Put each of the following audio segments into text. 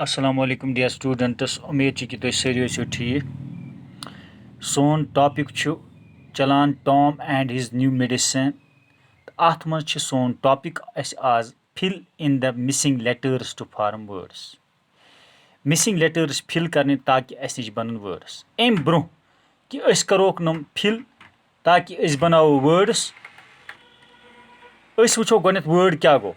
Assalamu alaikum dear students. उम्मीद कि तुम सारे ٲسِو ٹھیٖک. سون ٹاپِک چھُ چلان Tom and his new medicine. اَتھ منٛز چھُ سون ٹاپِک اَسہِ آز fill in the missing letters to form words. Missing letters fill کرنہِ تاکہِ اَسہِ نِش بنن وٲڈٕس. اَمہِ برونٛہہ کہِ أسۍ کروکھ نۄم فِل تاکہِ أسۍ بناوو وٲڈٕس. أسۍ وٕچھو گۄڈٕنیتھ وٲڈ کیاہ گوٚو.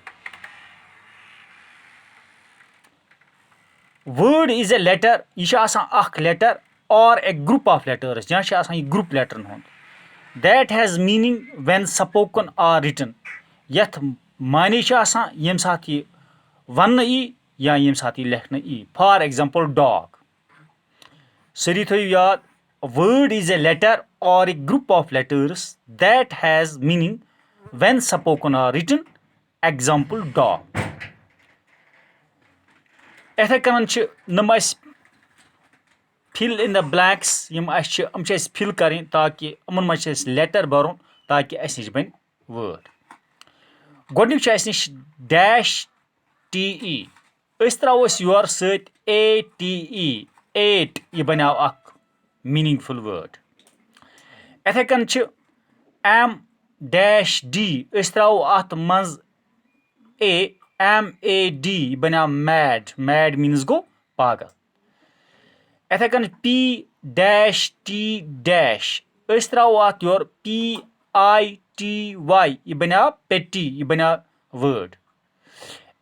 وٲڈ از اے لیٹر. یہِ چھُ آسان اکھ letter or a group of لیٹٲرٕس یا چھُ آسان یہِ گروپ لیٹرن ہُنٛد. That has meaning when spoken or written. یتھ معنے چھُ آسان ییٚمہِ ساتہٕ یہِ وننہٕ یی یا ییٚمہِ ساتہٕ یہِ لیکھنہٕ یی. For example dog. سٲری تھٲیِو یاد word is a letter or a group of letters that has meaning when spoken or written. Example dog. یِتھے کٔنۍ چھِ نۄم اَسہِ فِل اِن د بلینکس یِم چھِ اَسہِ فِل کَرٕنۍ تاکہِ یِمن منٛز چھِ اَسہِ لیٹر بَرُن تاکہِ اَسہِ نِش بَنہِ وٲڈ. گۄڈٕنیُک چھُ اَسہِ نِش ڈیش ٹی ای. أسۍ تراوو أسۍ یورٕ سۭتۍ اے ٹی ای. ایٹ یہِ بَنیو اکھ میٖنِنگ فُل وٲڈ. یِتھے کٔنۍ چھِ ایم ڈیش ڈی. أسۍ تراوو اَتھ منٛز اے ایم اے ڈی یہِ بَنیو میڈ. میڈ میٖنٕز گوٚو پاگل. یِتھے کٔنۍ پی ڈیش ٹی ڈیش. أسۍ تراوو اَتھ یورٕ پی آی ٹی واے یہِ بَنیو پیٹی. یہِ بَنیو وٲڈ.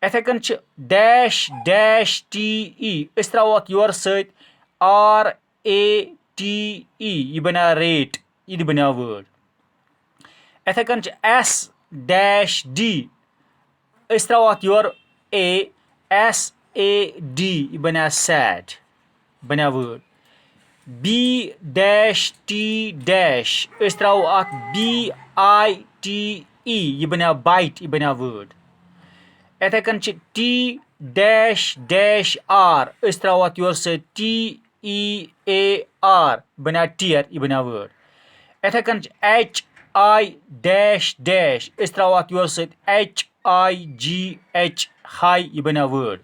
یِتھے کٔنۍ چھِ ڈیش ڈیش ٹی ای. أسۍ تراوو اَتھ یورٕ سۭتۍ آر اے ٹی ای. یہِ بَنیو ریٹ. یہِ تہِ بَنیو وٲڈ. یِتھے کٔنۍ چھِ ایس ڈیش ڈی. أسۍ تراوو اَتھ یورٕ اے ایس اے ڈی. یہِ بَنیو سیڈ. بَنیو word. B dash T dash. أسۍ تراوو اَتھ بی آی ٹی ای. یہِ بَنیو بایٹ. یہِ بَنیو وٲڈ. یِتھے کٔنۍ چھِ ٹی ڈیش ڈیش آر. أسۍ تراوو اَتھ یورٕ سۭتۍ ٹی ای اے آر. بَنیو ٹیر. یہِ بَنیو وٲڈ. یِتھے کٔنۍ چھِ ایچ آی ڈیش ڈیش. أسۍ تراوو اَتھ یورٕ سۭتۍ ایچ آی جی ایچ ہاے. یہِ بَنیو وٲڈ.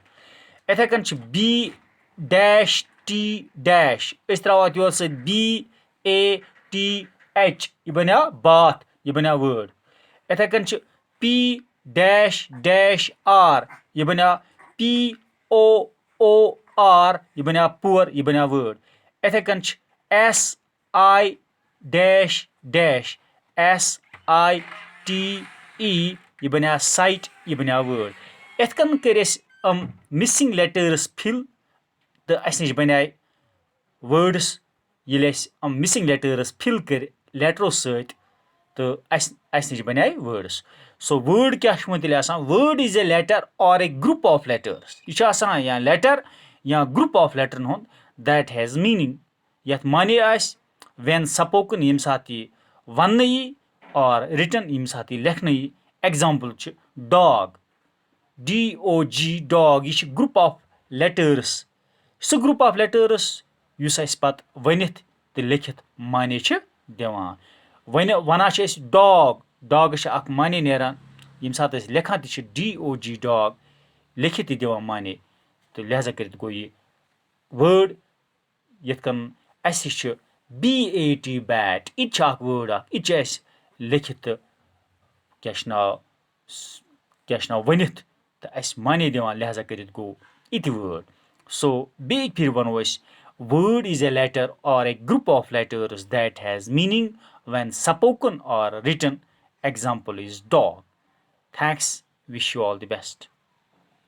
یِتھے کٔنۍ چھِ بی ڈیش ٹی ڈیش. أسۍ تراوو اَتھ یورٕ سۭتۍ بی اے ٹی ایچ. یہِ بَنیو باتھ. یہِ بَنیو وٲڈ. یِتھے کٔنۍ چھِ پی ڈیش ڈیش آر. یہِ بَنیو پی او او آر. یہِ بَنیو پُور. یہِ بَنیو وٲڈ. یِتھے کٔنۍ چھِ S I dash dash. S I T E. یہِ بَنیو سایٹ. یہِ بَنیو وٲڈ. یِتھ کٔنۍ کٔرۍ أسۍ مِسِنگ لیٹٲرٕس فِل تہٕ اَسہِ نِش بَنے وٲڈٕس. ییٚلہِ اَسہِ مِسِنگ لیٹٲرٕس فِل کٔرۍ لیٹرو سۭتۍ تہٕ اَسہِ نِش بَنے وٲڈٕس. سو وٲڈ کیاہ چھُ وۄنۍ تیٚلہِ آسان. وٲڈ is a letter or a group of لیٹٲرٕس. یہِ چھُ آسان یا لیٹر یا گروپ آف لیٹرن ہُنٛد دیٹ ہیز میٖنِنگ یَتھ معنے آسہِ وین سپوکن ییٚمہِ ساتہٕ یہِ وَننہٕ یی اور رِٹن ییٚمہِ ساتہٕ یہِ لیکھنہٕ یی. ایگزامپل چھِ ڈاگ. ڈی او جی ڈاگ. یہِ چھِ گروپ آف لیٹٲرٕس. سُہ گروپ آف لیٹٲرٕس یُس اَسہِ پَتہٕ ؤنِتھ تہٕ لیکھِتھ معنے چھِ دِوان. وَنان چھِ أسۍ ڈاگ. ڈاگَس چھِ اکھ معنے نیران. ییٚمہِ ساتہٕ أسۍ لیکھان تہِ چھِ ڈی او جی ڈاگ لیکھِتھ تہِ دِوان معنے تہٕ لہٰذا کٔرِتھ گوٚو یہِ وٲڈ. یِتھ کٔنۍ اَسہِ چھِ بی اے ٹی بیٹ. یہِ تہِ چھِ اکھ وٲڈ اکھ. یہِ تہِ چھِ اَسہِ لیکھِتھ تہٕ کیاہ چھُ ناو ؤنِتھ تہٕ اَسہِ معنے دِوان لہٰذا کٔرِتھ گوٚو یہِ تہِ وٲڈ. سو بیٚیہِ پھِرِ وَنو أسۍ word is a letter or a group of letters that has meaning when spoken or written. Example is dog. Thanks. Wish you all the best.